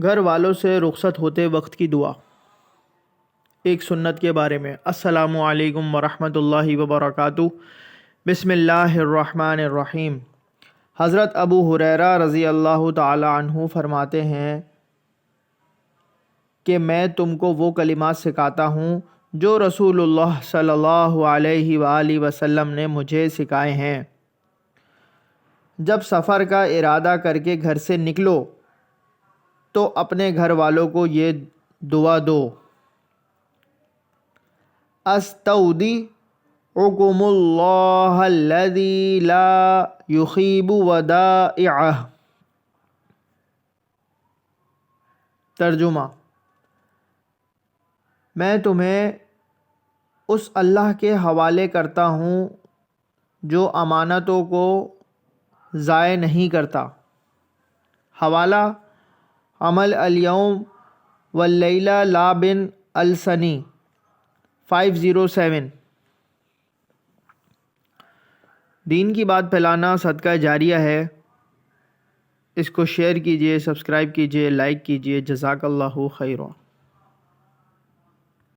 گھر والوں سے رخصت ہوتے وقت کی دعا۔ ایک سنت کے بارے میں۔ السلام علیکم ورحمۃ اللہ وبرکاتہ۔ بسم اللہ الرحمن الرحیم۔ حضرت ابو ہریرہ رضی اللہ تعالی عنہ فرماتے ہیں کہ میں تم کو وہ کلمات سکھاتا ہوں جو رسول اللہ صلی اللہ علیہ وآلہ وسلم نے مجھے سکھائے ہیں۔ جب سفر کا ارادہ کر کے گھر سے نکلو تو اپنے گھر والوں کو یہ دعا دو: استودعکم اللہ الذی لا یخیب ودائعہ۔ ترجمہ: میں تمہیں اس اللہ کے حوالے کرتا ہوں جو امانتوں کو ضائع نہیں کرتا۔ حوالہ: عمل الیوم واللیلہ لا بن السنی 507۔ دین کی بات پھیلانا صدقہ جاریہ ہے۔ اس کو شیئر کیجئے، سبسکرائب کیجئے، لائک کیجئے۔ جزاک اللہ خیرا۔